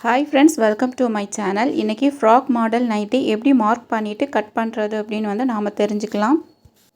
Hi friends, welcome to my channel. இன்றைக்கி frock model nightie எப்படி mark பண்ணிவிட்டு cut பண்ணுறது அப்படின்னு வந்து நாம் தெரிஞ்சுக்கலாம்.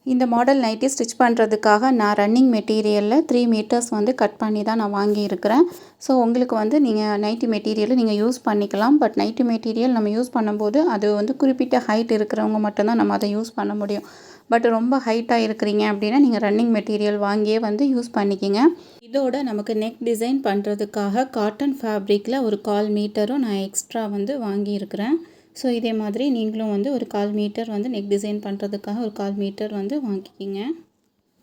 இந்த மாடல் நைட்டி ஸ்டிச் பண்ணுறதுக்காக நான் ரன்னிங் மெட்டீரியலில் 3 மீட்டர்ஸ் வந்து கட் பண்ணி தான் நான் வாங்கியிருக்கிறேன். ஸோ உங்களுக்கு வந்து நீங்கள் நைட்டி மெட்டீரியலை நீங்கள் யூஸ் பண்ணிக்கலாம். பட் நைட்டி மெட்டீரியல் நம்ம யூஸ் பண்ணும்போது அது வந்து குறிப்பிட்ட ஹைட் இருக்கிறவங்க மட்டும்தான் நம்ம அதை யூஸ் பண்ண முடியும். பட் ரொம்ப ஹைட்டாக இருக்கிறீங்க அப்படின்னா நீங்கள் ரன்னிங் மெட்டீரியல் வாங்கியே வந்து யூஸ் பண்ணிக்கிங்க. இதோட நமக்கு நெக் டிசைன் பண்ணுறதுக்காக காட்டன் ஃபேப்ரிக்கில் ஒரு 1/4 மீட்டரும் நான் எக்ஸ்ட்ரா வந்து வாங்கியிருக்கிறேன். ஸோ இதே மாதிரி நீங்களும் வந்து ஒரு 1/4 மீட்டர் வந்து நெக் டிசைன் பண்ணுறதுக்காக ஒரு 1/4 மீட்டர் வந்து வாங்கிக்கிங்க.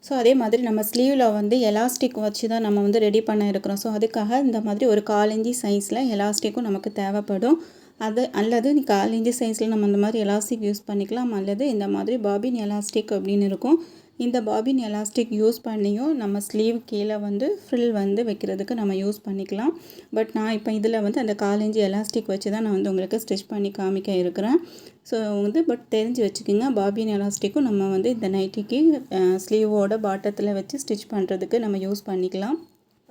ஸோ அதே மாதிரி நம்ம ஸ்லீவில் வந்து எலாஸ்டிக் வச்சு தான் நம்ம வந்து ரெடி பண்ண இருக்கிறோம். ஸோ அதுக்காக இந்த மாதிரி ஒரு 1/4 இன்ச்சு சைஸில் எலாஸ்டிக்கும் நமக்கு தேவைப்படும். அது அல்லது 1/4 இன்ச்சு சைஸில் நம்ம இந்த மாதிரி எலாஸ்டிக் யூஸ் பண்ணிக்கலாம். அல்லது இந்த மாதிரி பாபின் எலாஸ்டிக் அப்படின்னு இருக்கும். இந்த பாபின் எலாஸ்டிக் யூஸ் பண்ணியும் நம்ம ஸ்லீவ் கீழே வந்து ஃப்ரில் வந்து வைக்கிறதுக்கு நம்ம யூஸ் பண்ணிக்கலாம். பட் நான் இப்போ இதில் வந்து அந்த 1/4 இன்ச்சு எலாஸ்டிக் வச்சு தான் நான் வந்து உங்களுக்கு ஸ்டிச் பண்ணி காமிக்க இருக்கிறேன். ஸோ வந்து பட் தெரிஞ்சு வச்சுக்கோங்க, பாபின் எலாஸ்டிக்கும் நம்ம வந்து இந்த நைட்டிக்கு ஸ்லீவோட பாட்டத்தில் வச்சு ஸ்டிச் பண்ணுறதுக்கு நம்ம யூஸ் பண்ணிக்கலாம்.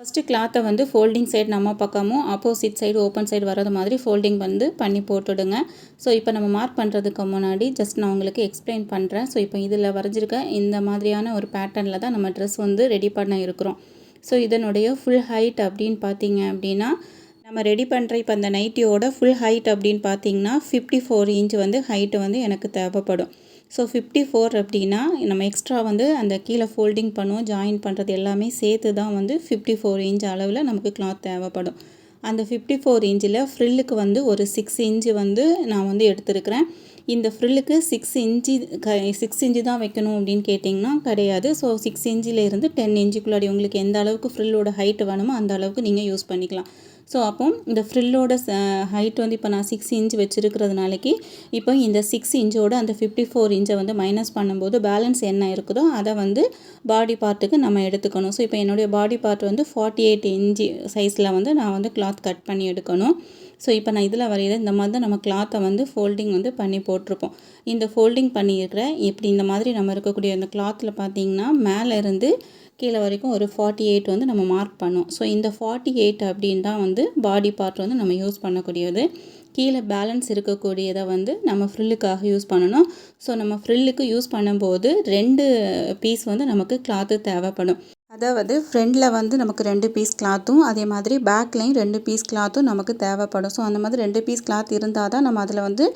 ஃபஸ்ட்டு கிளாத்தை வந்து ஃபோல்டிங் சைடு நம்ம பக்கமும் ஆப்போசிட் சைடு ஓப்பன் சைடு வர்றது மாதிரி ஃபோல்டிங் வந்து பண்ணி போட்டுடுங்க. ஸோ இப்போ நம்ம மார்க் பண்ணுறதுக்கு முன்னாடி ஜஸ்ட் நான் உங்களுக்கு எக்ஸ்பிளைன் பண்ணுறேன். ஸோ இப்போ இதில் வரைஞ்சிருக்க இந்த மாதிரியான ஒரு பேட்டர்னில் தான் நம்ம ட்ரெஸ் வந்து ரெடி பண்ண இருக்கிறோம். ஸோ இதனுடைய ஃபுல் ஹைட் அப்படின்னு பார்த்தீங்க அப்படின்னா நம்ம ரெடி பண்ணுற இப்போ அந்த நைட்டியோட ஃபுல் ஹைட் அப்படின்னு பார்த்தீங்கன்னா 54 இன்ச் வந்து ஹைட்டு வந்து எனக்கு தேவைப்படும். ஸோ 54 அப்படின்னா நம்ம எக்ஸ்ட்ரா வந்து அந்த கீழே ஃபோல்டிங் பண்ணுவோம், ஜாயின் பண்ணுறது எல்லாமே சேர்த்து தான் வந்து 54 இன்ச் அளவில் நமக்கு கிளாத் தேவைப்படும். அந்த 54 இன்ச்சில் ஃப்ரில்லுக்கு வந்து ஒரு 6 இன்ச்சு வந்து நான் வந்து எடுத்துருக்கிறேன். இந்த ஃப்ரில்லுக்கு 6 இன்ச்சு தான் வைக்கணும் அப்படின்னு கேட்டிங்கன்னா கிடையாது. ஸோ 6 இன்ச்சிலேருந்து 10 இன்ச்சுக்குள்ளாடி உங்களுக்கு எந்த அளவுக்கு ஃப்ரில்லோட ஹைட் வேணுமோ அந்த அளவுக்கு நீங்கள் யூஸ் பண்ணிக்கலாம். ஸோ அப்போ இந்த ஃப்ரில்லோட ஹைட் வந்து இப்போ நான் 6 இன்ச் வச்சுருக்கிறதுனாலக்கு இப்போ இந்த 6 இன்ச்சோட அந்த 54 இன்ச்சை வந்து மைனஸ் பண்ணும்போது பேலன்ஸ் என்ன இருக்குதோ அதை வந்து பாடி பார்ட்டுக்கு நம்ம எடுத்துக்கணும். ஸோ இப்போ என்னுடைய பாடி பார்ட் வந்து 48 இன்ச்சு சைஸில் வந்து நான் வந்து கிளாத் கட் பண்ணி எடுக்கணும். ஸோ இப்போ நான் இதில் வரையிற இந்த மாதிரி தான் நம்ம கிளாத்தை வந்து ஃபோல்டிங் வந்து பண்ணி போட்டிருப்போம். இந்த ஃபோல்டிங் பண்ணியிருக்கிற இப்படி இந்த மாதிரி நம்ம இருக்கக்கூடிய அந்த கிளாத்தில் பார்த்திங்கன்னா மேலே இருந்து கீழே வரைக்கும் ஒரு 48 வந்து நம்ம மார்க் பண்ணோம். ஸோ இந்த 48 அப்படின்னு தான் வந்து பாடி பார்ட் வந்து நம்ம யூஸ் பண்ணக்கூடியது. கீழே பேலன்ஸ் இருக்கக்கூடியதை வந்து நம்ம ஃப்ரில்லுக்காக யூஸ் பண்ணணும். ஸோ நம்ம ஃப்ரில்லுக்கு யூஸ் பண்ணும்போது 2 பீஸ் வந்து நமக்கு கிளாத்து தேவைப்படும். அதாவது ஃப்ரண்டில் வந்து நமக்கு 2 பீஸ் கிளாத்தும் அதே மாதிரி பேக்லேயும் 2 பீஸ் கிளாத்தும் நமக்கு தேவைப்படும். ஸோ அந்த மாதிரி 2 பீஸ் கிளாத் இருந்தால் தான் நம்ம அதில் வந்து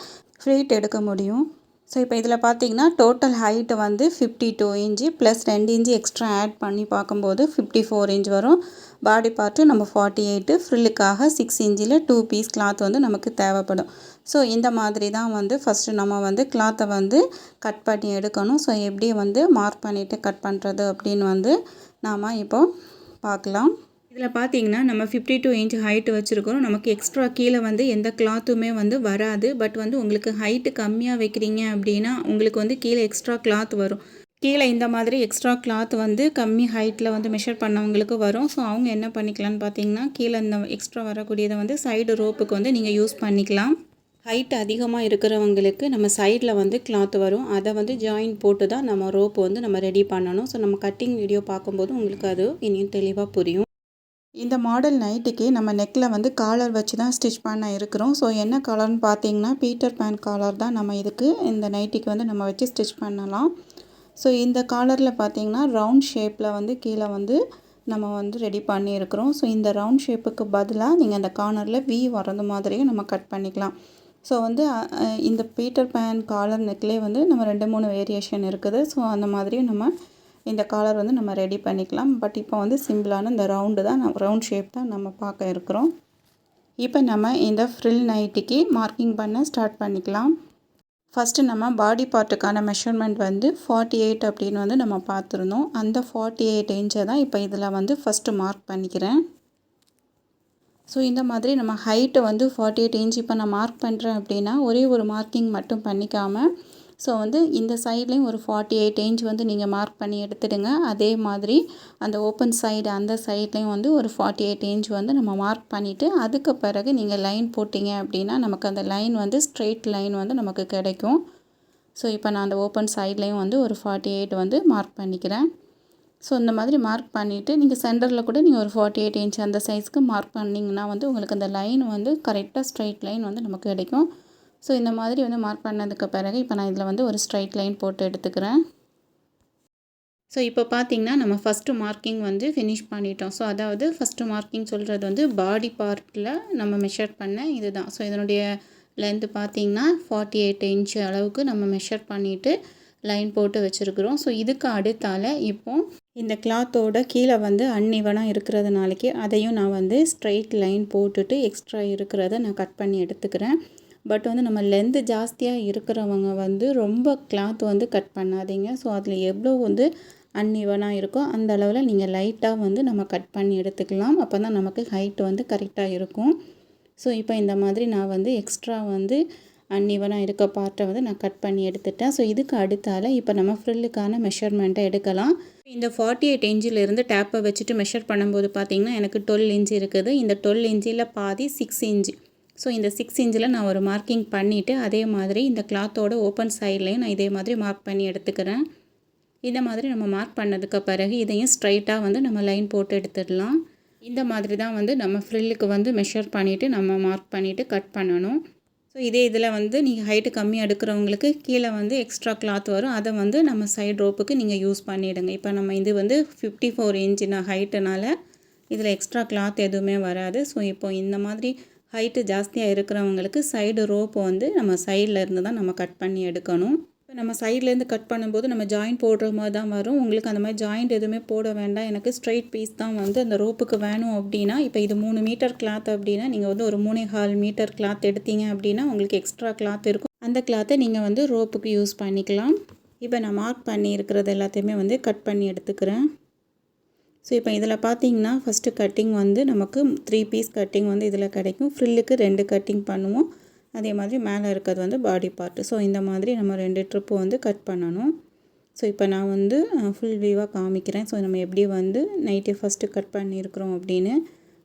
ஃப்ளீட் எடுக்க முடியும். ஸோ இப்போ இதில் பார்த்தீங்கன்னா டோட்டல் ஹைட்டு வந்து 52 inch plus 2 inch extra add பண்ணி பார்க்கும்போது 54 இன்ச் வரும். பாடி பார்ட்டு நம்ம 48, ஃப்ரில்லுக்காக 6 இன்ச்சில் 2 பீஸ் கிளாத் வந்து நமக்கு தேவைப்படும். ஸோ இந்த மாதிரி தான் வந்து ஃபஸ்ட்டு நம்ம வந்து கிளாத்தை வந்து கட் பண்ணி எடுக்கணும். ஸோ எப்படி வந்து மார்க் பண்ணிவிட்டு கட் பண்ணுறது அப்படின்னு வந்து நாம் இப்போ பார்க்கலாம். இதில் பார்த்தீங்கன்னா நம்ம 52 இன்ச் ஹைட்டு வச்சுருக்கிறோம். நமக்கு எக்ஸ்ட்ரா கீழே வந்து எந்த கிளாத்துமே வந்து வராது. பட் வந்து உங்களுக்கு ஹைட்டு கம்மியாக வைக்கிறீங்க அப்படின்னா உங்களுக்கு வந்து கீழே எக்ஸ்ட்ரா கிளாத் வரும். கீழே இந்த மாதிரி எக்ஸ்ட்ரா கிளாத் வந்து கம்மி ஹைட்டில் வந்து மெஷர் பண்ணவங்களுக்கு வரும். ஸோ அவங்க என்ன பண்ணிக்கலான்னு பார்த்தீங்கன்னா கீழே இந்த எக்ஸ்ட்ரா வரக்கூடியதை வந்து சைடு ரோப்புக்கு வந்து நீங்கள் யூஸ் பண்ணிக்கலாம். ஹைட் அதிகமாக இருக்கிறவங்களுக்கு நம்ம சைடில் வந்து கிளாத் வரும். அதை வந்து ஜாயின் போட்டு தான் நம்ம ரோப்பு வந்து நம்ம ரெடி பண்ணணும். ஸோ நம்ம கட்டிங் வீடியோ பார்க்கும்போது உங்களுக்கு அது இன்னும் தெளிவாக புரியும். இந்த மாடல் நைட்டிக்கு நம்ம நெக்கில் வந்து காலர் வச்சு தான் ஸ்டிச் பண்ண இருக்கிறோம். ஸோ என்ன காலர்னு பார்த்தீங்கன்னா பீட்டர் பேன் காலர் தான் நம்ம இதுக்கு இந்த நைட்டிக்கு வந்து நம்ம வச்சு ஸ்டிச் பண்ணலாம். ஸோ இந்த காலரில் பார்த்தீங்கன்னா ரவுண்ட் ஷேப்பில் வந்து கீழே வந்து நம்ம வந்து ரெடி பண்ணியிருக்கிறோம். ஸோ இந்த ரவுண்ட் ஷேப்புக்கு பதிலாக நீங்கள் அந்த கார்னரில் வி வர்றது மாதிரியும் நம்ம கட் பண்ணிக்கலாம். ஸோ வந்து இந்த பீட்டர் பேன் காலர் நெக்லேயே வந்து நம்ம 2-3 வேரியேஷன் இருக்குது. ஸோ அந்த மாதிரியும் நம்ம இந்த காலர் வந்து நம்ம ரெடி பண்ணிக்கலாம். பட் இப்போ வந்து சிம்பிளான இந்த ரவுண்ட் ஷேப் தான் நம்ம பார்க்க இருக்கிறோம். இப்போ நம்ம இந்த ஃப்ரில் நைட்டிக்கு மார்க்கிங் பண்ண ஸ்டார்ட் பண்ணிக்கலாம். ஃபஸ்ட்டு நம்ம பாடி பார்ட்டுக்கான மெஷர்மெண்ட் வந்து 48 அப்படின்னு வந்து நம்ம பார்த்துருந்தோம். அந்த 48 இன்ச்சை தான் இப்போ இதில் வந்து ஃபஸ்ட்டு மார்க் பண்ணிக்கிறேன். ஸோ இந்த மாதிரி நம்ம ஹைட்டை வந்து 48 இன்ச் இப்போ நான் மார்க் பண்ணுறேன் அப்படின்னா ஒரே ஒரு மார்க்கிங் மட்டும் பண்ணிக்காமல் ஸோ வந்து இந்த சைட்லேயும் ஒரு 48 இன்ச் வந்து நீங்கள் மார்க் பண்ணி எடுத்துடுங்க. அதே மாதிரி அந்த ஓப்பன் சைடு அந்த சைட்லேயும் வந்து ஒரு 48 இன்ச் வந்து நம்ம மார்க் பண்ணிவிட்டு அதுக்கு பிறகு நீங்கள் லைன் போட்டிங்க அப்படின்னா நமக்கு அந்த லைன் வந்து ஸ்ட்ரெயிட் லைன் வந்து நமக்கு கிடைக்கும். ஸோ இப்போ நான் அந்த ஓப்பன் சைட்லேயும் வந்து ஒரு 48 வந்து மார்க் பண்ணிக்கிறேன். ஸோ இந்த மாதிரி மார்க் பண்ணிவிட்டு நீங்கள் சென்டரில் கூட நீங்கள் ஒரு 48 இன்ச் அந்த சைஸ்க்கு மார்க் பண்ணிங்கன்னா வந்து உங்களுக்கு அந்த லைன் வந்து கரெக்டாக ஸ்ட்ரைட் லைன் வந்து நமக்கு கிடைக்கும். ஸோ இந்த மாதிரி வந்து மார்க் பண்ணதுக்கு பிறகு இப்போ நான் இதில் வந்து ஒரு ஸ்ட்ரைட் லைன் போட்டு எடுத்துக்கிறேன். ஸோ இப்போ பார்த்திங்கன்னா நம்ம ஃபஸ்ட்டு மார்க்கிங் வந்து ஃபினிஷ் பண்ணிட்டோம். ஸோ அதாவது ஃபஸ்ட்டு மார்க்கிங் சொல்கிறது வந்து பாடி பார்ட்டில் நம்ம மெஷர் பண்ண இது தான். ஸோ இதனுடைய லென்த்து பார்த்திங்கன்னா 48 இன்ச் அளவுக்கு நம்ம மெஷர் பண்ணிவிட்டு லைன் போட்டு வச்சுருக்குறோம். ஸோ இதுக்கு அடுத்தால் இப்போது இந்த கிளாத்தோட கீழே வந்து அன்இவனாக இருக்கிறதுனாலக்கே அதையும் நான் வந்து ஸ்ட்ரைட் லைன் போட்டுட்டு எக்ஸ்ட்ரா இருக்கிறத நான் கட் பண்ணி எடுத்துக்கிறேன். பட் வந்து நம்ம லென்த்து ஜாஸ்தியாக இருக்கிறவங்க வந்து ரொம்ப கிளாத் வந்து கட் பண்ணாதீங்க. ஸோ அதில் எவ்வளோ வந்து அன்இவனாக இருக்கோ அந்த அளவில் நீங்கள் லைட்டாக வந்து நம்ம கட் பண்ணி எடுத்துக்கலாம். அப்போ தான் நமக்கு ஹைட் வந்து கரெக்டாக இருக்கும். ஸோ இப்போ இந்த மாதிரி நான் வந்து எக்ஸ்ட்ரா வந்து அன்இவனாக இருக்க பார்ட்டை வந்து நான் கட் பண்ணி எடுத்துட்டேன். ஸோ இதுக்கு அடுத்தால் இப்போ நம்ம ஃப்ரில்லுக்கான மெஷர்மெண்ட்டை எடுக்கலாம். இந்த 48 இன்ச்சிலேருந்து டேப்பை வச்சுட்டு மெஷர் பண்ணும்போது பார்த்திங்கன்னா எனக்கு 12 இன்ச் இருக்குது. இந்த 12 இன்ச்சில் பாதி 6 இன்ச். ஸோ இந்த 6 இன்ச்சில் நான் ஒரு மார்க்கிங் பண்ணிவிட்டு அதே மாதிரி இந்த கிளாத்தோட ஓப்பன் சைட்லேயும் நான் இதே மாதிரி மார்க் பண்ணி எடுத்துக்கிறேன். இந்த மாதிரி நம்ம மார்க் பண்ணதுக்கு பிறகு இதையும் ஸ்ட்ரைட்டாக வந்து நம்ம லைன் போட்டு எடுத்துடலாம். இந்த மாதிரி தான் வந்து நம்ம ஃப்ரில்லுக்கு வந்து மெஷர் பண்ணிவிட்டு நம்ம மார்க் பண்ணிவிட்டு கட் பண்ணணும். ஸோ இதே இதில் வந்து நீங்கள் ஹைட்டு கம்மியாக எடுக்கிறவங்களுக்கு கீழே வந்து எக்ஸ்ட்ரா கிளாத் வரும். அதை வந்து நம்ம சைடு ரோப்புக்கு நீங்கள் யூஸ் பண்ணிவிடுங்க. இப்போ நம்ம இது வந்து 54 இன்ச்சுனா ஹைட்டுனால இதில் எக்ஸ்ட்ரா கிளாத் எதுவுமே வராது. ஸோ இப்போ இந்த மாதிரி ஹைட்டு ஜாஸ்தியாக இருக்கிறவங்களுக்கு சைடு ரோப்பு வந்து நம்ம சைடில் இருந்து தான் நம்ம கட் பண்ணி எடுக்கணும். இப்போ நம்ம சைட்லேருந்து கட் பண்ணும்போது நம்ம ஜாயிண்ட் போடுற மாதிரி தான் வரும். உங்களுக்கு அந்த மாதிரி ஜாயிண்ட் எதுவுமே போட வேண்டாம், எனக்கு ஸ்ட்ரைட் பீஸ் தான் வந்து அந்த ரோப்புக்கு வேணும் அப்படின்னா, இப்போ இது 3 மீட்டர் கிளாத் அப்படின்னா நீங்கள் வந்து ஒரு 3.25 மீட்டர் கிளாத் எடுத்தீங்க அப்படின்னா உங்களுக்கு எக்ஸ்ட்ரா கிளாத் இருக்கும். அந்த கிளாத்தை நீங்கள் வந்து ரோப்புக்கு யூஸ் பண்ணிக்கலாம். இப்போ நான் மார்க் பண்ணி இருக்கிறது எல்லாத்தையுமே வந்து கட் பண்ணி எடுத்துக்கிறேன். ஸோ இப்போ இதில் பார்த்தீங்கன்னா ஃபஸ்ட்டு கட்டிங் வந்து நமக்கு 3 பீஸ் கட்டிங் வந்து இதில் கிடைக்கும். ஃப்ரில்லுக்கு 2 கட்டிங் பண்ணுவோம். அதே மாதிரி மேலே இருக்கிறது வந்து பாடி பார்ட்டு. ஸோ இந்த மாதிரி நம்ம 2 ட்ரிப்பு வந்து கட் பண்ணணும். ஸோ இப்போ நான் வந்து ஃபுல் வியூவாக காமிக்கிறேன். ஸோ நம்ம எப்படி வந்து நைட்டி ஃபஸ்ட்டு கட் பண்ணியிருக்கிறோம் அப்படின்னு.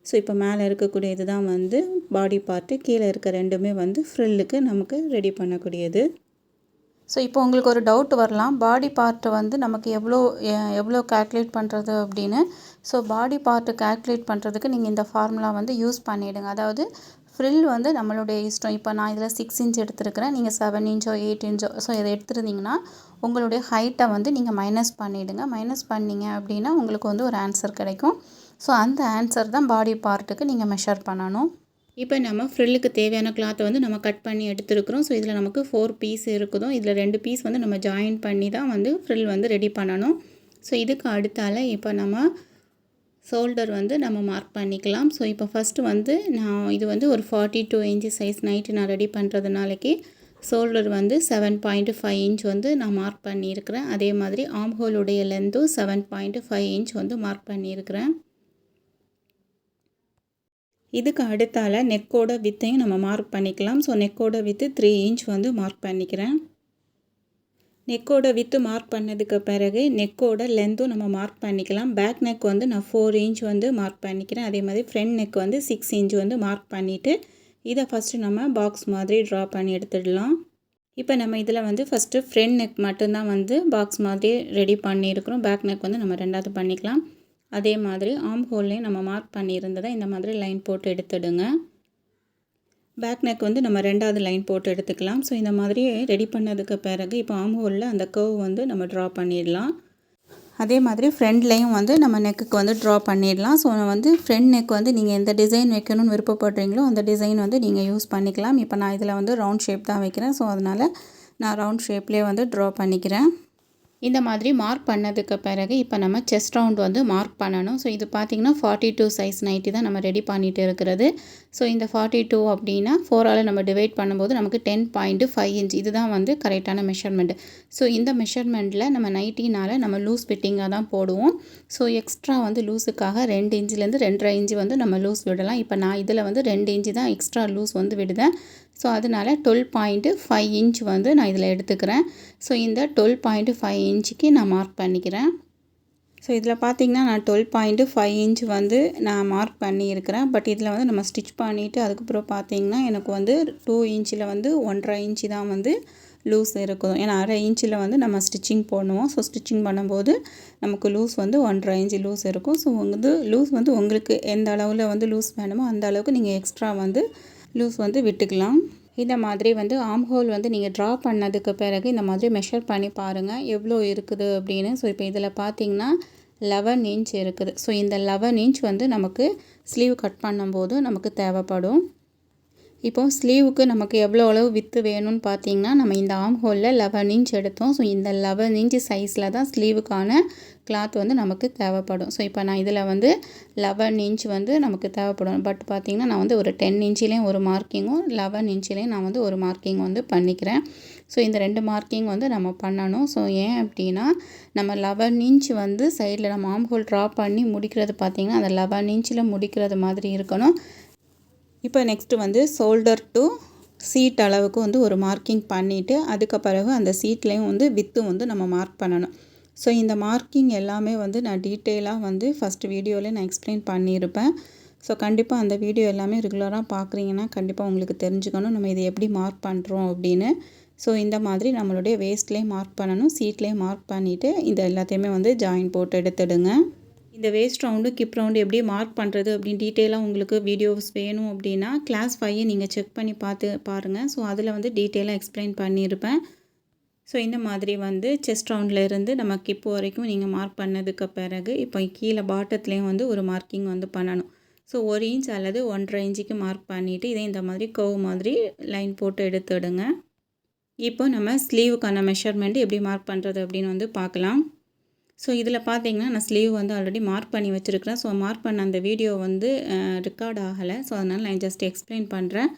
ஸோ இப்போ மேலே இருக்கக்கூடிய இது தான் வந்து பாடி பார்ட்டு, கீழே இருக்க ரெண்டுமே வந்து ஃப்ரில்லுக்கு நமக்கு ரெடி பண்ணக்கூடியது. ஸோ இப்போ உங்களுக்கு ஒரு டவுட் வரலாம், பாடி பார்ட்டு வந்து நமக்கு எவ்வளோ கால்குலேட் பண்ணுறது அப்படின்னு. ஸோ பாடி பார்ட்டு கால்குலேட் பண்ணுறதுக்கு நீங்கள் இந்த ஃபார்முலா வந்து யூஸ் பண்ணிவிடுங்க. அதாவது ஃப்ரில் வந்து நம்மளுடைய இஷ்டம். இப்போ நான் இதில் 6 இன்ச் எடுத்துருக்கிறேன், நீங்கள் 7 இன்ச்சோ 8 இன்ச்சோ ஸோ இதை எடுத்துருந்தீங்கன்னா உங்களுடைய ஹைட்டை வந்து நீங்கள் மைனஸ் பண்ணிவிடுங்க. மைனஸ் பண்ணிங்க அப்படின்னா உங்களுக்கு வந்து ஒரு ஆன்சர் கிடைக்கும். ஸோ அந்த ஆன்சர் தான் பாடி பார்ட்டுக்கு நீங்கள் மெஷர் பண்ணணும். இப்போ நம்ம ஃப்ரில்லுக்கு தேவையான கிளாத்தை வந்து நம்ம கட் பண்ணி எடுத்துருக்குறோம். ஸோ இதில் நமக்கு 4 பீஸ் இருக்குதோ, இதில் 2 பீஸ் வந்து நம்ம ஜாயின் பண்ணி தான் வந்து ஃப்ரில் வந்து ரெடி பண்ணணும். ஸோ இதுக்கு அடுத்தால் இப்போ நம்ம ஷோல்டர் வந்து நம்ம மார்க் பண்ணிக்கலாம். ஸோ இப்போ ஃபஸ்ட்டு வந்து நான் இது வந்து ஒரு 42 இன்ச் சைஸ் நைட்டு நான் ரெடி பண்ணுறதுனாலக்கே ஷோல்டர் வந்து 7.5 இன்ச் வந்து நான் மார்க் பண்ணியிருக்கிறேன். அதே மாதிரி ஆர்ம் ஹோலுடைய லென்த்தும் 7.5 இன்ச் வந்து மார்க் பண்ணியிருக்கிறேன். இதுக்கு அடுத்தால் நெக்கோட வித்தையும் நம்ம மார்க் பண்ணிக்கலாம். ஸோ நெக்கோட வித்து 3 இன்ச் வந்து மார்க் பண்ணிக்கிறேன். நெக்கோட வித்து மார்க் பண்ணதுக்கு பிறகு நெக்கோட லென்த்தும் நம்ம மார்க் பண்ணிக்கலாம். பேக் நெக் வந்து நான் 4 இன்ச் வந்து மார்க் பண்ணிக்கிறேன். அதே மாதிரி ஃப்ரண்ட் நெக் வந்து 6 இன்ச் வந்து மார்க் பண்ணிவிட்டு இதை ஃபஸ்ட்டு நம்ம பாக்ஸ் மாதிரி ட்ரா பண்ணி எடுத்துடலாம். இப்போ நம்ம இதில் வந்து ஃபஸ்ட்டு ஃப்ரண்ட் நெக் மட்டும்தான் வந்து பாக்ஸ் மாதிரி ரெடி பண்ணியிருக்கிறோம். பேக் நெக் வந்து நம்ம ரெண்டாவது பண்ணிக்கலாம். அதே மாதிரி ஆர்ம் ஹோல்லையும் நம்ம மார்க் பண்ணியிருந்ததை இந்த மாதிரி லைன் போட்டு எடுத்துடுங்க. பேக் நெக் வந்து நம்ம ரெண்டாவது லைன் போட்டு எடுத்துக்கலாம். ஸோ இந்த மாதிரி ரெடி பண்ணதுக்கு பிறகு இப்போ ஆர்ம் ஹோலில் அந்த கர்வ் வந்து நம்ம ட்ரா பண்ணிடலாம். அதே மாதிரி ஃப்ரண்ட்லேயும் வந்து நம்ம நெக்குக்கு வந்து ட்ரா பண்ணிடலாம். ஸோ வந்து ஃப்ரண்ட் நெக் வந்து நீங்கள் எந்த டிசைன் வைக்கணும்னு விருப்பப்படுறீங்களோ அந்த டிசைன் வந்து நீங்கள் யூஸ் பண்ணிக்கலாம். இப்போ நான் இதில் வந்து ரவுண்ட் ஷேப் தான் வைக்கிறேன். ஸோ அதனால் நான் ரவுண்ட் ஷேப்லேயே வந்து ட்ரா பண்ணிக்கிறேன். இந்த மாதிரி மார்க் பண்ணதுக்கு பிறகு இப்போ நம்ம செஸ்ட் ரவுண்ட் வந்து மார்க் பண்ணணும். ஸோ இது பார்த்திங்கன்னா 42 சைஸ் நைட்டி தான் நம்ம ரெடி பண்ணிட்டு இருக்கிறது. ஸோ இந்த 42 அப்படின்னா 4ஆல் நம்ம டிவைட் பண்ணும்போது நமக்கு 10.5 இன்ச் இதுதான் வந்து கரெக்டான மெஷர்மெண்ட்டு. ஸோ இந்த மெஷர்மெண்ட்டில் நம்ம நைட்டினால் நம்ம லூஸ் ஃபிட்டிங்காக தான் போடுவோம். ஸோ எக்ஸ்ட்ரா வந்து லூஸுக்காக 2 இன்ச்சிலேருந்து 2.5 இன்ச்சு வந்து நம்ம லூஸ் விடலாம். இப்போ நான் இதில் வந்து 2 இன்ச்சு தான் எக்ஸ்ட்ரா லூஸ் வந்து விடுதேன். ஸோ அதனால் 12.5 இன்ச் வந்து நான் இதில் எடுத்துக்கிறேன். ஸோ இந்த 12.5 இன்ச்சுக்கு நான் மார்க் பண்ணிக்கிறேன். ஸோ இதில் பார்த்திங்கன்னா நான் 12.5 இன்ச் வந்து நான் மார்க் பண்ணியிருக்கிறேன். பட் இதில் வந்து நம்ம ஸ்டிச் பண்ணிவிட்டு அதுக்கப்புறம் பார்த்திங்கன்னா எனக்கு வந்து 2 இன்ச்சில் வந்து 1.5 இன்ச்சு தான் வந்து லூஸ் இருக்கும். ஏன்னா 1/2 இன்ச்சில் வந்து நம்ம ஸ்டிச்சிங் பண்ணுவோம். ஸோ ஸ்டிச்சிங் பண்ணும்போது நமக்கு லூஸ் வந்து 1/2 இன்ச்சு லூஸ் இருக்கும். ஸோ வந்து லூஸ் வந்து உங்களுக்கு எந்த அளவில் வந்து லூஸ் வேணுமோ அந்த அளவுக்கு நீங்கள் எக்ஸ்ட்ரா வந்து லூஸ் வந்து விட்டுக்கலாம். இந்த மாதிரி வந்து ஆர்ம் ஹோல் வந்து நீங்கள் ட்ரா பண்ணதுக்கு பிறகு இந்த மாதிரி மெஷர் பண்ணி பாருங்கள் எவ்வளோ இருக்குது அப்படின்னு. ஸோ இப்போ இதில் பார்த்தீங்கன்னா 11 இன்ச் இருக்குது. ஸோ இந்த 11 இன்ச் வந்து நமக்கு ஸ்லீவ் கட் பண்ணும்போது நமக்கு தேவைப்படும். இப்போது ஸ்லீவுக்கு நமக்கு எவ்வளோ அளவு வித்து வேணும்னு பார்த்தீங்கன்னா நம்ம இந்த ஆர்ம் ஹோலில் 11 இன்ச் எடுத்தோம். ஸோ இந்த 11 இன்ச் சைஸில் தான் ஸ்லீவுக்கான கிளாத் வந்து நமக்கு தேவைப்படும். ஸோ இப்போ நான் இதில் வந்து 11 இன்ச் வந்து நமக்கு தேவைப்படும். பட் பார்த்திங்கன்னா நான் வந்து ஒரு 10 இன்ச்சிலையும் ஒரு மார்க்கிங்கும் 11 இன்ச்சிலையும் நான் வந்து ஒரு மார்க்கிங் வந்து பண்ணிக்கிறேன். ஸோ இந்த 2 மார்க்கிங் வந்து நம்ம பண்ணணும். ஸோ ஏன் அப்படின்னா நம்ம 11 இன்ச் வந்து சைடில் நம்ம ஆர்ம் ஹோல் ட்ரா பண்ணி முடிக்கிறது பார்த்திங்கன்னா அந்த 11 இன்ச்சில் முடிக்கிறது மாதிரி இருக்கணும். இப்போ நெக்ஸ்ட்டு வந்து ஷோல்டர் டு சீட் அளவுக்கு வந்து ஒரு மார்க்கிங் பண்ணிவிட்டு அதுக்கு பிறகு அந்த சீட்லேயும் வந்து வித்து வந்து நம்ம மார்க் பண்ணணும். ஸோ இந்த மார்க்கிங் எல்லாமே வந்து நான் டீட்டெயிலாக வந்து ஃபஸ்ட்டு வீடியோவில் நான் எக்ஸ்பிளைன் பண்ணியிருப்பேன். ஸோ கண்டிப்பாக அந்த வீடியோ எல்லாமே ரெகுலராக பார்க்குறீங்கன்னா கண்டிப்பாக உங்களுக்கு தெரிஞ்சுக்கணும் நம்ம இதை எப்படி மார்க் பண்ணுறோம் அப்படின்னு. ஸோ இந்த மாதிரி நம்மளுடைய வேஸ்ட்லேயும் மார்க் பண்ணணும், சீட்லேயும் மார்க் பண்ணிவிட்டு இது எல்லாத்தையுமே வந்து ஜாயின் போட்டு எடுத்துடுங்க. இந்த வேஸ்ட் ரவுண்டு கிப் ரவுண்டு எப்படி மார்க் பண்ணுறது அப்படின்னு டீட்டெயிலாக உங்களுக்கு வீடியோஸ் வேணும் அப்படின்னா கிளாஸ் 5 நீங்கள் செக் பண்ணி பாருங்கள். ஸோ அதில் வந்து டீட்டெயிலாக எக்ஸ்பிளைன் பண்ணியிருப்பேன். ஸோ இந்த மாதிரி வந்து செஸ்ட் ரவுண்டில் இருந்து நம்ம கிப் வரைக்கும் நீங்கள் மார்க் பண்ணதுக்கு பிறகு இப்போ கீழே பாட்டத்துலேயும் வந்து ஒரு மார்க்கிங் வந்து பண்ணணும். ஸோ 1 இன்ச் அல்லது 1.5 இன்ச்சுக்கு மார்க் பண்ணிவிட்டு இதே இந்த மாதிரி கர்வ் மாதிரி லைன் போட்டு எடுத்துடுங்க. இப்போ நம்ம ஸ்லீவுக்கான மெஷர்மெண்ட் எப்படி மார்க் பண்ணுறது அப்படின்னு வந்து பார்க்கலாம். ஸோ இதில் பார்த்தீங்கன்னா நான் ஸ்லீவ் வந்து ஆல்ரெடி மார்க் பண்ணி வச்சுருக்கிறேன். ஸோ மார்க் பண்ண அந்த வீடியோ வந்து ரெக்கார்ட் ஆகலை. ஸோ அதனால் நான் ஜஸ்ட் எக்ஸ்பிளைன் பண்ணுறேன்.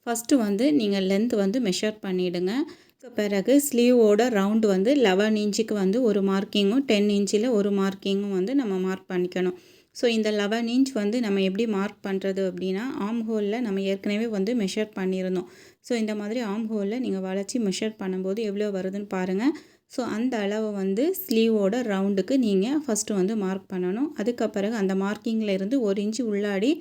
ஃபஸ்ட்டு வந்து நீங்கள் லென்த் வந்து மெஷர் பண்ணிவிடுங்க. ஸோ பிறகு ஸ்லீவோட ரவுண்டு வந்து 11 இன்ச்சுக்கு வந்து ஒரு மார்க்கிங்கும் 10 இன்ச்சில் ஒரு மார்க்கிங்கும் வந்து நம்ம மார்க் பண்ணிக்கணும். ஸோ இந்த 11 இன்ச் வந்து நம்ம எப்படி மார்க் பண்ணுறது அப்படின்னா ஆர்ம் ஹோலில் நம்ம ஏற்கனவே வந்து மெஷர் பண்ணியிருந்தோம். ஸோ இந்த மாதிரி ஆர்ம் ஹோலில் நீங்கள் வளைச்சி மெஷர் பண்ணும்போது எவ்வளோ வருதுன்னு பாருங்கள். ஸோ அந்த அளவு வந்து ஸ்லீவோட ரவுண்டுக்கு நீங்கள் ஃபஸ்ட்டு வந்து மார்க் பண்ணணும். அதுக்கப்புறம் அந்த மார்க்கிங்கில் இருந்து 1 இன்ச்சு உள்ளாடி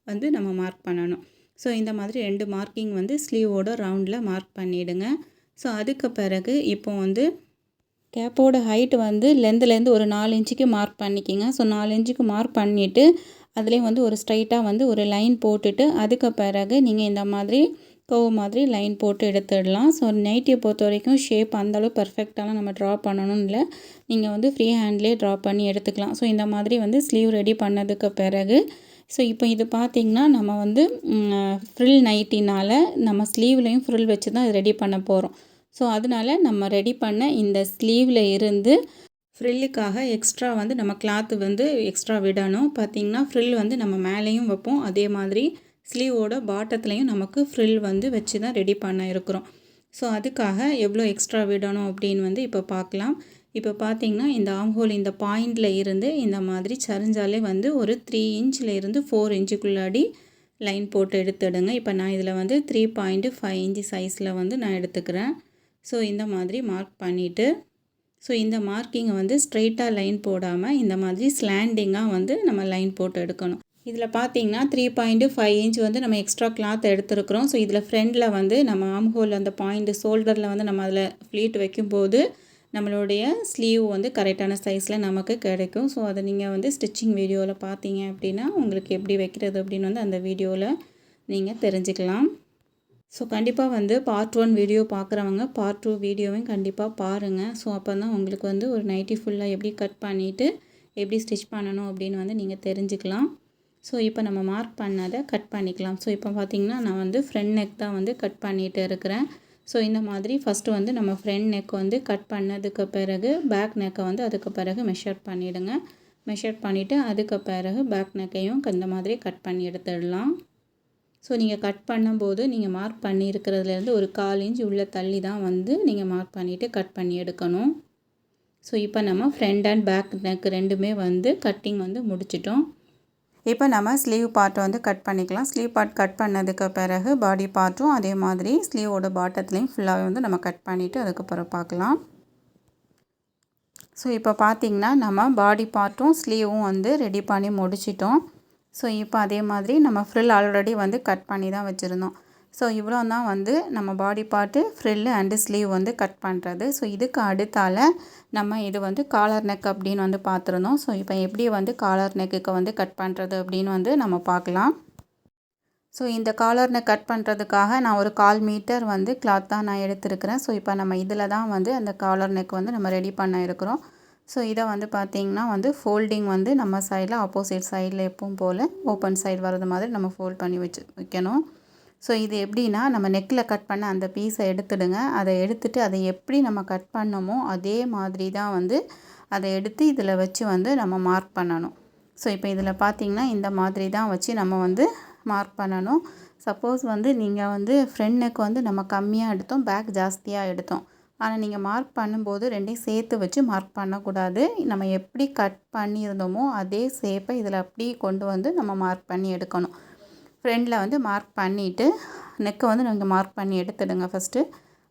வந்து நம்ம மார்க் பண்ணணும். ஸோ இந்த மாதிரி 2 மார்க்கிங் வந்து ஸ்லீவோட ரவுண்டில் மார்க் பண்ணிவிடுங்க. ஸோ அதுக்கு பிறகு இப்போ வந்து கேப்போட ஹைட் வந்து லென்த்துலேருந்து ஒரு 4 இன்ச்சுக்கு மார்க் பண்ணிக்கிங்க. ஸோ 4 இன்ச்சுக்கு மார்க் பண்ணிவிட்டு அதுலேயும் வந்து ஒரு ஸ்ட்ரைட்டாக வந்து ஒரு லைன் போட்டுட்டு அதுக்கு பிறகு நீங்கள் இந்த மாதிரி கர்வ் மாதிரி லைன் போட்டு எடுத்துடலாம். ஸோ நைட்டியை பொறுத்த வரைக்கும் ஷேப் அந்தளவு பர்ஃபெக்டாலாம் நம்ம ட்ரா பண்ணணும்னு இல்லை, நீங்கள் வந்து ஃப்ரீ ஹேண்ட்லேயே ட்ரா பண்ணி எடுத்துக்கலாம். ஸோ இந்த மாதிரி வந்து ஸ்லீவ் ரெடி பண்ணதுக்கு பிறகு ஸோ இப்போ இது பார்த்திங்கன்னா நம்ம வந்து ஃப்ரில் நைட்டினால் நம்ம ஸ்லீவ்லேயும் ஃப்ரில் வச்சு தான் ரெடி பண்ண போகிறோம். ஸோ அதனால் நம்ம ரெடி பண்ண இந்த ஸ்லீவில் இருந்து ஃப்ரில்லுக்காக எக்ஸ்ட்ரா வந்து நம்ம கிளாத்து வந்து எக்ஸ்ட்ரா விடணும். பார்த்திங்கன்னா ஃப்ரில் வந்து நம்ம மேலேயும் வைப்போம், அதே மாதிரி ஸ்லீவோட பாட்டத்துலேயும் நமக்கு ஃப்ரில் வந்து வச்சு தான் ரெடி பண்ண இருக்கிறோம். ஸோ அதுக்காக எவ்வளோ எக்ஸ்ட்ரா விடணும் அப்படின்னு வந்து இப்போ பார்க்கலாம். இப்போ பார்த்திங்கன்னா இந்த ஆர்ம் ஹோல் இந்த பாயிண்டில் இருந்து இந்த மாதிரி சரிஞ்சாலே வந்து ஒரு 3 இன்ச்சில் இருந்து 4 இன்ச்சுக்குள்ளாடி லைன் போட்டு எடுத்துடுங்க. இப்போ நான் இதில் வந்து 3.5 இன்ச்சு சைஸில் வந்து நான் எடுத்துக்கிறேன். ஸோ இந்த மாதிரி மார்க் பண்ணிவிட்டு ஸோ இந்த மார்க்கிங்கை வந்து ஸ்ட்ரெயிட்டாக லைன் போடாமல் இந்த மாதிரி ஸ்லாண்டிங்காக வந்து நம்ம லைன் போட்டு எடுக்கணும். இதில் பார்த்தீங்கன்னா 3.5 இன்ச் வந்து நம்ம எக்ஸ்ட்ரா கிளாத் எடுத்துருக்குறோம். ஸோ இதில் ஃப்ரண்டில் வந்து நம்ம ஆர்ம் ஹோல் அந்த பாயிண்ட் ஷோல்டரில் வந்து நம்ம அதில் ஃப்ளீட் வைக்கும்போது நம்மளுடைய ஸ்லீவ் வந்து கரெக்டான சைஸில் நமக்கு கிடைக்கும். ஸோ அதை நீங்கள் வந்து ஸ்டிச்சிங் வீடியோவில் பார்த்தீங்க அப்படின்னா உங்களுக்கு எப்படி வைக்கிறது அப்படின்னு வந்து அந்த வீடியோவில் நீங்கள் தெரிஞ்சுக்கலாம். ஸோ கண்டிப்பாக வந்து பார்ட் 1 வீடியோ பார்க்குறவங்க பார்ட் 2 வீடியோவையும் கண்டிப்பாக பாருங்கள். ஸோ அப்போ தான் உங்களுக்கு வந்து ஒரு நைட்டி ஃபுல்லாக எப்படி கட் பண்ணிவிட்டு எப்படி ஸ்டிச் பண்ணணும் அப்படின்னு வந்து நீங்கள் தெரிஞ்சுக்கலாம். ஸோ இப்போ நம்ம மார்க் பண்ணதை கட் பண்ணிக்கலாம். ஸோ இப்போ பார்த்திங்கன்னா நான் வந்து ஃப்ரண்ட் நெக் தான் வந்து கட் பண்ணிகிட்டு இருக்கிறேன். ஸோ இந்த மாதிரி ஃபஸ்ட்டு வந்து நம்ம ஃப்ரண்ட் நெக் வந்து கட் பண்ணதுக்கு பிறகு பேக் நெக்கை வந்து அதுக்கு பிறகு மெஷர் பண்ணிவிடுங்க. மெஷர் பண்ணிவிட்டு அதுக்கு பிறகு பேக் நெக்கையும் இந்த மாதிரி கட் பண்ணி எடுத்துடலாம். ஸோ நீங்கள் கட் பண்ணும்போது நீங்கள் மார்க் பண்ணியிருக்கிறதுலேருந்து ஒரு 1/4 இன்ச் உள்ள தள்ளி தான் வந்து நீங்கள் மார்க் பண்ணிவிட்டு கட் பண்ணி எடுக்கணும். ஸோ இப்போ நம்ம ஃப்ரண்ட் அண்ட் பேக் நெக் ரெண்டுமே வந்து கட்டிங் வந்து முடிச்சிட்டோம். இப்போ நம்ம ஸ்லீவ் பார்ட்டை வந்து கட் பண்ணிக்கலாம். ஸ்லீவ் பார்ட் கட் பண்ணதுக்கு பிறகு பாடி பார்ட்டும் அதே மாதிரி ஸ்லீவோட பாட்டத்துலேயும் ஃபுல்லாகவே வந்து நம்ம கட் பண்ணிவிட்டு அதுக்கப்புறம் பார்க்கலாம். ஸோ இப்போ பார்த்திங்கன்னா நம்ம பாடி பார்ட்டும் ஸ்லீவும் வந்து ரெடி பண்ணி முடிச்சிட்டோம். ஸோ இப்போ அதே மாதிரி நம்ம ஃப்ரில் ஆல்ரெடி வந்து கட் பண்ணி தான் வச்சுருந்தோம். ஸோ இவ்வளோ தான் வந்து நம்ம பாடி பார்ட்டு ஃப்ரில்லு அண்டு ஸ்லீவ் வந்து கட் பண்ணுறது. ஸோ இதுக்கு அடுத்தால நம்ம இது வந்து காலர் நெக் அப்படின்னு வந்து பார்த்துருந்தோம். ஸோ இப்போ எப்படி வந்து காலர் நெக்குக்கு வந்து கட் பண்ணுறது அப்படின்னு வந்து நம்ம பார்க்கலாம். ஸோ இந்த காலர் நெக் கட் பண்ணுறதுக்காக நான் ஒரு 1/4 மீட்டர் வந்து கிளாத் தான் நான் எடுத்துருக்கிறேன். ஸோ இப்போ நம்ம இதில் தான் வந்து அந்த காலர் நெக் வந்து நம்ம ரெடி பண்ண இருக்கிறோம். ஸோ இதை வந்து பார்த்திங்கன்னா வந்து ஃபோல்டிங் வந்து நம்ம சைடில் ஆப்போசிட் சைடில் எப்பவும் போல் ஓப்பன் சைடு வர்றது மாதிரி நம்ம ஃபோல்ட் பண்ணி வைக்கணும். ஸோ இது எப்படின்னா நம்ம நெக்கில் கட் பண்ண அந்த பீஸை எடுத்துடுங்க. அதை எடுத்துகிட்டு அதை எப்படி நம்ம கட் பண்ணோமோ அதே மாதிரி தான் வந்து அதை எடுத்து இதில் வச்சு வந்து நம்ம மார்க் பண்ணணும். ஸோ இப்போ இதில் பார்த்திங்கன்னா இந்த மாதிரி தான் வச்சு நம்ம வந்து மார்க் பண்ணணும். சப்போஸ் வந்து நீங்கள் வந்து ஃப்ரண்ட் நெக் வந்து நம்ம கம்மியாக எடுத்தோம், பேக் ஜாஸ்தியாக எடுத்தோம். ஆனால் நீங்கள் மார்க் பண்ணும்போது ரெண்டையும் சேர்த்து வச்சு மார்க் பண்ணக்கூடாது. நம்ம எப்படி கட் பண்ணியிருந்தோமோ அதே ஷேப்பை இதில் அப்படி கொண்டு வந்து நம்ம மார்க் பண்ணி எடுக்கணும். ஃப்ரண்டில் வந்து மார்க் பண்ணிவிட்டு நெக்கை வந்து நீங்கள் மார்க் பண்ணி எடுத்துடுங்க ஃபஸ்ட்டு.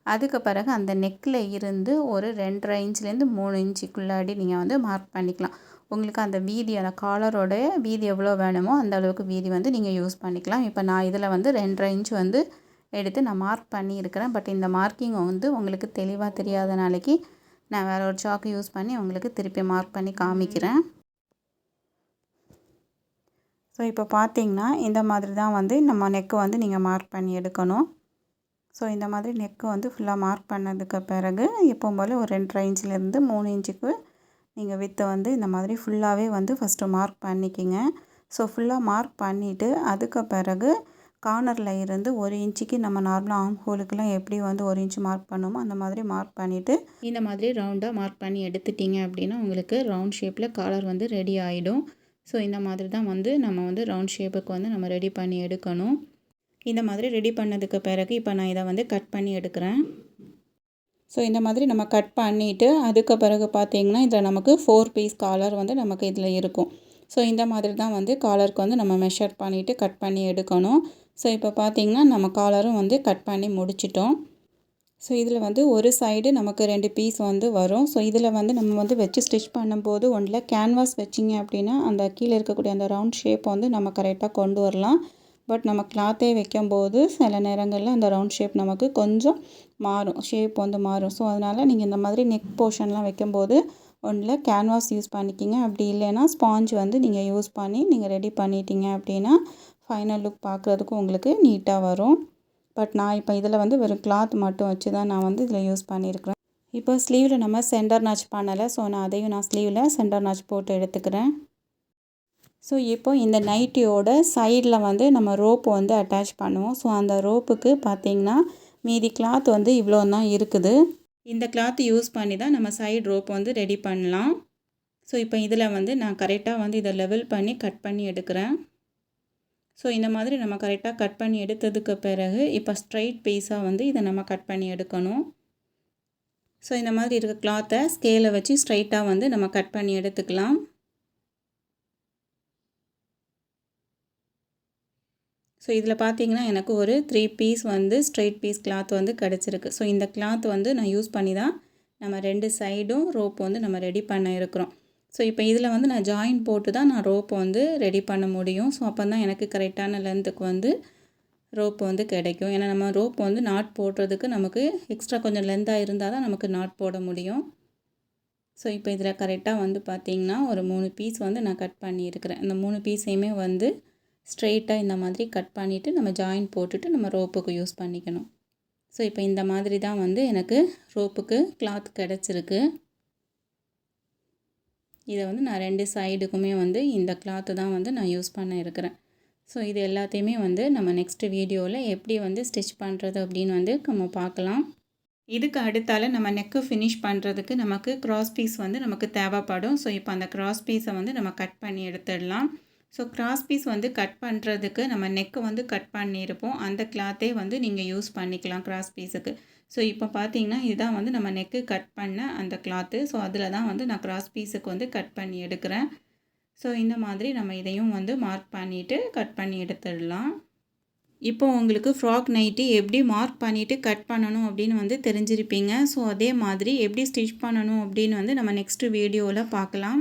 அதுக்கு பிறகு அந்த நெக்கில் இருந்து ஒரு 2.5 இன்ச்லேருந்து 3 இன்ச்சுக்குள்ளாடி நீங்கள் வந்து மார்க் பண்ணிக்கலாம். உங்களுக்கு அந்த வீதி அந்த காலரோட வீதி எவ்வளோ வேணுமோ அந்த அளவுக்கு வீதி வந்து நீங்கள் யூஸ் பண்ணிக்கலாம். இப்போ நான் இதில் வந்து 2.5 இன்ச் வந்து எடுத்து நான் மார்க் பண்ணியிருக்கிறேன். பட் இந்த மார்க்கிங் வந்து உங்களுக்கு தெளிவாக தெரியாத நாளைக்கு நான் வேறு ஒரு சாக்கு யூஸ் பண்ணி உங்களுக்கு திருப்பி மார்க் பண்ணி காமிக்கிறேன். ஸோ இப்போ பார்த்தீங்கன்னா இந்த மாதிரி தான் வந்து நம்ம நெக்கு வந்து நீங்கள் மார்க் பண்ணி எடுக்கணும். ஸோ இந்த மாதிரி நெக்கு வந்து ஃபுல்லாக மார்க் பண்ணதுக்கு பிறகு எப்பவும் போல் ஒரு 2.5 இன்ச்லேருந்து 3 இன்ச்சுக்கு நீங்கள் வித்தை வந்து இந்த மாதிரி ஃபுல்லாகவே வந்து ஃபஸ்ட்டு மார்க் பண்ணிக்கிங்க. ஸோ ஃபுல்லாக மார்க் பண்ணிவிட்டு அதுக்கு பிறகு கார்னரில் இருந்து 1 இன்ச்சுக்கு நம்ம நார்மலாக ஆர்ம் ஹோலுக்கெல்லாம் எப்படி வந்து 1 இன்ச்சு மார்க் பண்ணுமோ அந்த மாதிரி மார்க் பண்ணிவிட்டு இந்த மாதிரி ரவுண்டாக மார்க் பண்ணி எடுத்துட்டிங்க அப்படின்னா உங்களுக்கு ரவுண்ட் ஷேப்பில் காலர் வந்து ரெடி ஆகிடும். ஸோ இந்த மாதிரி தான் வந்து நம்ம வந்து ரவுண்ட் ஷேப்புக்கு வந்து நம்ம ரெடி பண்ணி எடுக்கணும். இந்த மாதிரி ரெடி பண்ணதுக்கு பிறகு இப்போ நான் இதை வந்து கட் பண்ணி எடுக்கிறேன். ஸோ இந்த மாதிரி நம்ம கட் பண்ணிவிட்டு அதுக்கு பிறகு பார்த்திங்கன்னா இதில் நமக்கு 4 பீஸ் காலர் வந்து நமக்கு இதில் இருக்கும். ஸோ இந்த மாதிரி தான் வந்து காலருக்கு வந்து நம்ம மெஷர் பண்ணிவிட்டு கட் பண்ணி எடுக்கணும். ஸோ இப்போ பார்த்திங்கன்னா நம்ம காலரும் வந்து கட் பண்ணி முடிச்சிட்டோம். ஸோ இதில் வந்து ஒரு சைடு நமக்கு 2 பீஸ் வந்து வரும். ஸோ இதில் வந்து நம்ம வந்து வச்சு ஸ்டிச் பண்ணும்போது ஒன்றில் கேன்வாஸ் வச்சிங்க அப்படின்னா அந்த கீழே இருக்கக்கூடிய அந்த ரவுண்ட் ஷேப் வந்து நம்ம கரெக்டாக கொண்டு வரலாம். பட் நம்ம கிளாத்தே வைக்கும்போது சில நேரங்களில் அந்த ரவுண்ட் ஷேப் நமக்கு கொஞ்சம் மாறும், ஷேப் வந்து மாறும். ஸோ அதனால் நீங்கள் இந்த மாதிரி நெக் போர்ஷன்லாம் வைக்கும்போது ஒன்றில் கேன்வாஸ் யூஸ் பண்ணிக்கிங்க. அப்படி இல்லைன்னா ஸ்பாஞ்ச் வந்து நீங்கள் யூஸ் பண்ணி நீங்கள் ரெடி பண்ணிட்டீங்க அப்படின்னா ஃபைனல் லுக் பார்க்குறதுக்கு உங்களுக்கு நீட்டாக வரும். பட் நான் இப்போ இதில் வந்து வெறும் கிளாத் மட்டும் வச்சு தான் நான் வந்து இதில் யூஸ் பண்ணியிருக்கிறேன். இப்போ ஸ்லீவில் நம்ம சென்டர் நாச் பண்ணலை. ஸோ அதையும் நான் ஸ்லீவில் சென்டர் நாச் போட்டு எடுத்துக்கிறேன். ஸோ இப்போ இந்த நைட்டியோட சைடில் வந்து நம்ம ரோப் வந்து அட்டாச் பண்ணுவோம். ஸோ அந்த ரோப்புக்கு பார்த்திங்கன்னா மீதி கிளாத் வந்து இவ்வளோ தான் இருக்குது. இந்த கிளாத் யூஸ் பண்ணி தான் நம்ம சைடு ரோப் வந்து ரெடி பண்ணலாம். ஸோ இப்போ இதில் வந்து நான் கரெக்டாக வந்து இதை லெவல் பண்ணி கட் பண்ணி எடுக்கிறேன். ஸோ இந்த மாதிரி நம்ம கரெக்டாக கட் பண்ணி எடுத்ததுக்கு பிறகு இப்போ ஸ்ட்ரைட் பீஸாக வந்து இதை நம்ம கட் பண்ணி எடுக்கணும். ஸோ இந்த மாதிரி இருக்க கிளாத்தை ஸ்கேலை வச்சு ஸ்ட்ரைட்டாக வந்து நம்ம கட் பண்ணி எடுத்துக்கலாம். ஸோ இதில் பார்த்தீங்கன்னா எனக்கு ஒரு 3 பீஸ் வந்து ஸ்ட்ரைட் பீஸ் கிளாத் வந்து கிடச்சிருக்கு. ஸோ இந்த கிளாத் வந்து நான் யூஸ் பண்ணி தான் நம்ம 2 சைடும் ரோப் வந்து நம்ம ரெடி பண்ண இருக்கிறோம். ஸோ இப்போ இதில் வந்து நான் ஜாயின் போட்டு தான் நான் ரோப் வந்து ரெடி பண்ண முடியும். ஸோ அப்போ தான் எனக்கு கரெக்டான லென்த்துக்கு வந்து ரோப் வந்து கிடைக்கும். ஏன்னா நம்ம ரோப் வந்து நாட் போடுறதுக்கு நமக்கு எக்ஸ்ட்ரா கொஞ்சம் லென்த்தாக இருந்தால் தான் நமக்கு நாட் போட முடியும். ஸோ இப்போ இதில் கரெக்டாக வந்து பார்த்திங்கன்னா ஒரு 3 பீஸ் வந்து நான் கட் பண்ணியிருக்கிறேன். இந்த 3 பீஸையுமே வந்து ஸ்ட்ரெயிட்டாக இந்த மாதிரி கட் பண்ணிவிட்டு நம்ம ஜாயின் போட்டுட்டு நம்ம ரோப்புக்கு யூஸ் பண்ணிக்கணும். ஸோ இப்போ இந்த மாதிரி தான் வந்து எனக்கு ரோப்புக்கு கிளாத் கிடச்சிருக்கு. இதை வந்து நான் 2 சைடுக்குமே வந்து இந்த கிளாத்து தான் வந்து நான் யூஸ் பண்ண இருக்கிறேன். ஸோ இது எல்லாத்தையுமே வந்து நம்ம நெக்ஸ்ட் வீடியோவில் எப்படி வந்து ஸ்டிச் பண்ணுறது அப்படின்னு வந்து நம்ம பார்க்கலாம். இதுக்கு அடுத்தால நம்ம நெக்கு ஃபினிஷ் பண்ணுறதுக்கு நமக்கு கிராஸ் பீஸ் வந்து நமக்கு தேவைப்படும். ஸோ இப்போ அந்த கிராஸ் பீஸை வந்து நம்ம கட் பண்ணி எடுத்துடலாம். ஸோ கிராஸ் பீஸ் வந்து கட் பண்ணுறதுக்கு நம்ம நெக்கு வந்து கட் பண்ணியிருப்போம். அந்த கிளாத்தே வந்து நீங்கள் யூஸ் பண்ணிக்கலாம் கிராஸ் பீஸுக்கு. ஸோ இப்போ பார்த்தீங்கன்னா இதுதான் வந்து நம்ம நெக்கு கட் பண்ண அந்த கிளாத்து. ஸோ அதில் தான் வந்து நான் கிராஸ் பீஸுக்கு வந்து கட் பண்ணி எடுக்கிறேன். ஸோ இந்த மாதிரி நம்ம இதையும் வந்து மார்க் பண்ணிவிட்டு கட் பண்ணி எடுத்துடலாம். இப்போ உங்களுக்கு ஃப்ராக் நைட்டி எப்படி மார்க் பண்ணிவிட்டு கட் பண்ணணும் அப்படின்னு வந்து தெரிஞ்சிருப்பீங்க. ஸோ அதே மாதிரி எப்படி ஸ்டிச் பண்ணணும் அப்படின்னு வந்து நம்ம நெக்ஸ்ட்டு வீடியோவில் பார்க்கலாம்.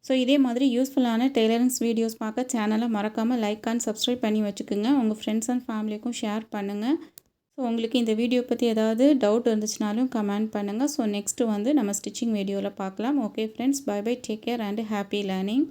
ஸோ இதே மாதிரி யூஸ்ஃபுல்லான டெய்லரிங்ஸ் வீடியோஸ் பார்க்க சேனலை மறக்காமல் லைக் அண்ட் சப்ஸ்கிரைப் பண்ணி வச்சுக்கோங்க. உங்கள் ஃப்ரெண்ட்ஸ் அண்ட் ஃபேமிலிக்கும் ஷேர் பண்ணுங்கள். ஸோ உங்களுக்கு இந்த வீடியோ பற்றி ஏதாவது டவுட் இருந்துச்சுனாலும் கமெண்ட் பண்ணுங்கள். ஸோ நெக்ஸ்ட்டு வந்து நம்ம ஸ்டிச்சிங் வீடியோவில் பார்க்கலாம். Okay friends, bye bye, take care and happy learning.